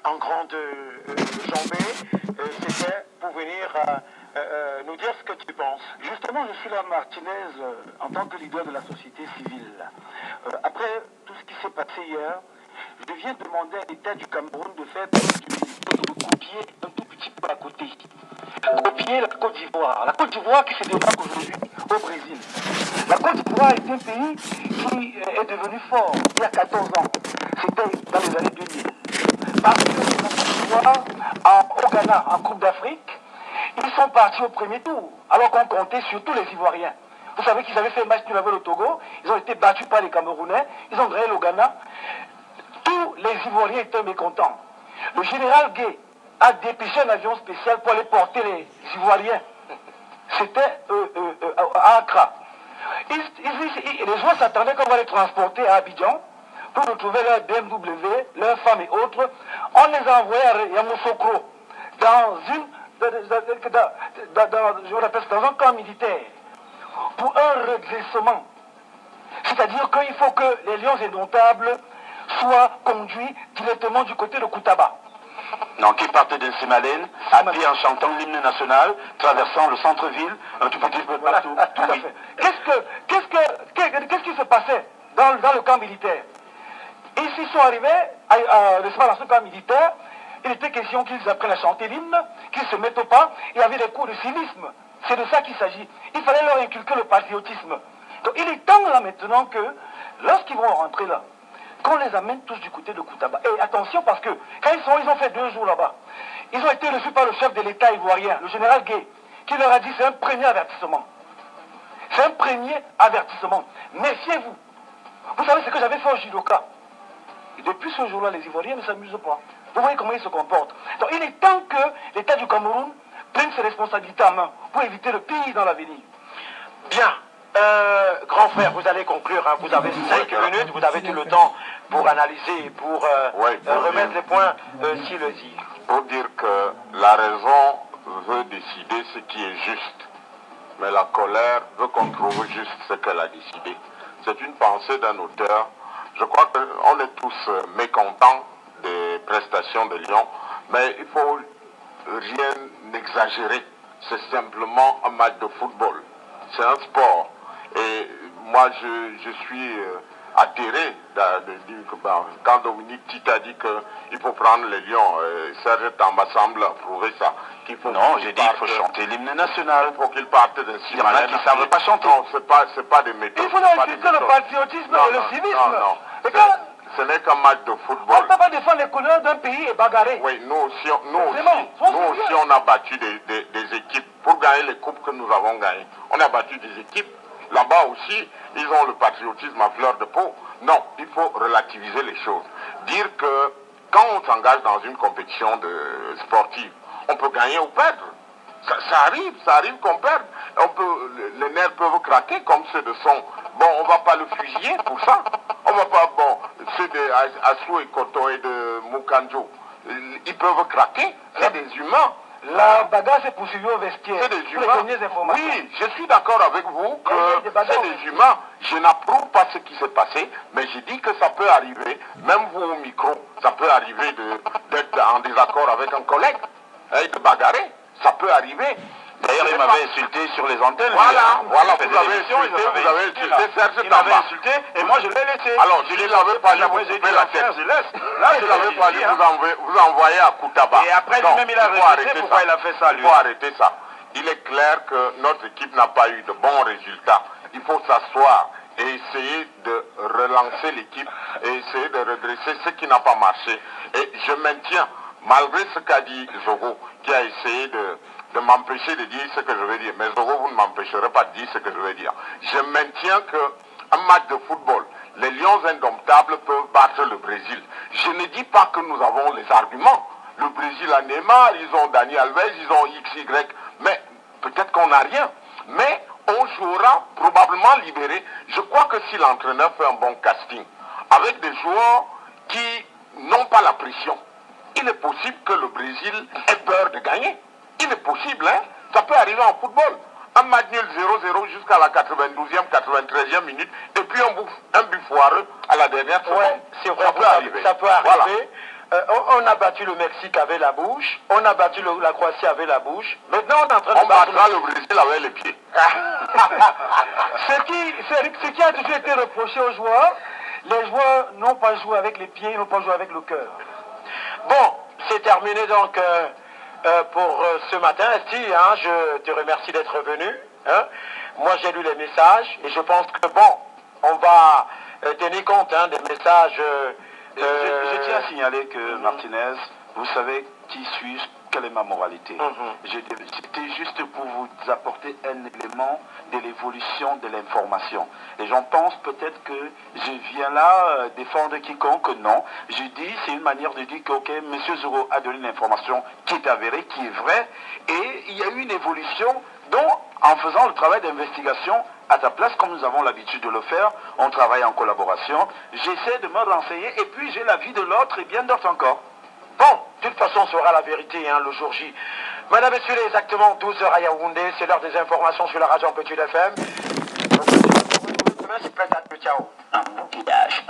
en grande jambée, c'était pour venir nous dire ce que tu penses. Justement, je suis là, Martinez, en tant que leader de la société civile. Après tout ce qui s'est passé hier, je viens demander à l'État du Cameroun de faire preuve d'humilité et de copier un tout petit peu à côté. Copier la Côte d'Ivoire. La Côte d'Ivoire qui se démarque aujourd'hui au Brésil. La Côte d'Ivoire est un pays qui est devenu fort il y a 14 ans. C'était dans les années 2000. Parce que la Côte d'Ivoire, au Ghana, en Coupe d'Afrique, ils sont partis au premier tour, alors qu'on comptait sur tous les Ivoiriens. Vous savez qu'ils avaient fait un match nul avec le Togo, ils ont été battus par les Camerounais, ils ont gagné le Ghana. Tous les Ivoiriens étaient mécontents. Le général Gué a dépêché un avion spécial pour aller porter les Ivoiriens. C'était à Accra. Les gens s'attendaient qu'on va les transporter à Abidjan pour retrouver leur BMW, leurs femmes et autres. On les a envoyés à Yamoussoukro dans un camp militaire pour un redressement. C'est-à-dire qu'il faut que les lions indomptables soient conduits directement du côté de Koutaba. Donc, ils partaient de Simalène, à pied en chantant l'hymne national, traversant le centre-ville, un tout petit peu partout. Voilà, tout à fait. Qu'est-ce qui se passait dans le camp militaire? Ils s'y sont arrivés, dans ce camp militaire, il était question qu'ils apprennent à chanter l'hymne, qu'ils se mettent au pas, il y avait des cours de civisme. C'est de ça qu'il s'agit. Il fallait leur inculquer le patriotisme. Donc il est temps là maintenant que, lorsqu'ils vont rentrer là, qu'on les amène tous du côté de Koutaba. Et attention parce que, quand ils ont fait 2 jours là-bas, ils ont été reçus par le chef de l'État ivoirien, le général Gué, qui leur a dit c'est un premier avertissement. C'est un premier avertissement. Méfiez-vous. Vous savez ce que j'avais fait au judoka. Et depuis ce jour-là, les Ivoiriens ne s'amusent pas. Vous voyez comment ils se comportent. Donc il est temps que l'État du Cameroun prenne ses responsabilités en main pour éviter le pire dans l'avenir. Bien. Grand frère, vous allez conclure, hein. Vous avez 5 minutes, vous avez tout le temps pour analyser, pour remettre les points si le dit. Pour dire que la raison veut décider ce qui est juste, mais la colère veut qu'on trouve juste ce qu'elle a décidé. C'est une pensée d'un auteur. Je crois qu'on est tous mécontents des prestations de Lyon, mais il faut rien exagérer. C'est simplement un match de football. C'est un sport. Et moi, je suis atterré quand Dominique Tite a dit qu'il faut prendre les lions. Serge Tamba semble approuver ça. Non, j'ai dit qu'il faut chanter l'hymne national. Il faut qu'ils partent de Il y en a qui ne savent pas chanter. Non, c'est pas des méthodes. Il faut inculquer le patriotisme et le civisme. Non. Ce n'est qu'un match de football. On ne peut pas défendre les couleurs d'un pays et bagarrer. Oui, nous aussi on a battu des équipes pour gagner les coupes que nous avons gagnées. On a battu des équipes. Là-bas aussi, ils ont le patriotisme à fleur de peau. Non, il faut relativiser les choses. Dire que quand on s'engage dans une compétition sportive, on peut gagner ou perdre. Ça arrive qu'on perde. Les nerfs peuvent craquer comme ceux de son. Bon, on ne va pas le fusiller pour ça. On va pas, ceux de Assou et Koto et de Mukanjo, ils peuvent craquer. C'est des humains. La bagarre s'est poursuivie au vestiaire. C'est des humains. Oui, je suis d'accord avec vous que c'est des humains. Je n'approuve pas ce qui s'est passé, mais je dis que ça peut arriver, même vous au micro, ça peut arriver d'être en désaccord avec un collègue et de bagarrer. Ça peut arriver. D'ailleurs, il m'avait insulté sur les antennes. Voilà, vous avez insulté Serge Tamba. Il m'avait insulté et moi je l'ai laissé. Alors, je ne l'avais pas dit, vous coupez la tête. Là, je ne l'avais pas dit, vous envoyez à Koutaba. Et après, lui-même, il a regretté pourquoi il a fait ça, lui. Il faut arrêter ça. Il est clair que notre équipe n'a pas eu de bons résultats. Il faut s'asseoir et essayer de relancer l'équipe et essayer de redresser ce qui n'a pas marché. Et je maintiens, malgré ce qu'a dit Zogo, qui a essayé de m'empêcher de dire ce que je veux dire. Mais Zogo, vous ne m'empêcherez pas de dire ce que je veux dire. Je maintiens qu'un match de football, les Lions indomptables peuvent battre le Brésil. Je ne dis pas que nous avons les arguments. Le Brésil a Neymar, ils ont Dani Alves, ils ont XY, mais peut-être qu'on n'a rien. Mais on jouera probablement libéré. Je crois que si l'entraîneur fait un bon casting, avec des joueurs qui n'ont pas la pression, il est possible que le Brésil ait peur de gagner. Il est possible, hein? Ça peut arriver en football. Un match nul 0-0 jusqu'à la 92e, 93e minute, et puis un but foireux à la dernière seconde. Ouais, c'est vrai, ça peut arriver. On a battu le Mexique avec la bouche, on a battu la Croatie avec la bouche. Maintenant, on est en train de On battra le Brésil avec les pieds. Ce qui a toujours été reproché aux joueurs, les joueurs n'ont pas joué avec les pieds, ils n'ont pas joué avec le cœur. Bon, c'est terminé donc pour ce matin, Esti, hein, je te remercie d'être venu. Hein. Moi, j'ai lu les messages et je pense que bon, on va tenir compte hein, des messages. Je tiens à signaler que Martinez, vous savez qui suis-je, quelle est ma moralité. C'était juste pour vous apporter un élément de l'évolution de l'information. Les gens pensent peut-être que je viens là défendre quiconque. Non, je dis, c'est une manière de dire que, ok, M. Zoro a donné une information qui est avérée, qui est vraie, et il y a eu une évolution dont, en faisant le travail d'investigation, à ta place, comme nous avons l'habitude de le faire, on travaille en collaboration, j'essaie de me renseigner, et puis j'ai l'avis de l'autre et bien d'autres encore. Bon, de toute façon, on saura la vérité hein, le jour J. Madame, Messieurs, il est exactement 12h à Yaoundé, c'est l'heure des informations sur la radio en Petit FM. Demain, c'est peut-être ciao. Un bouquillage,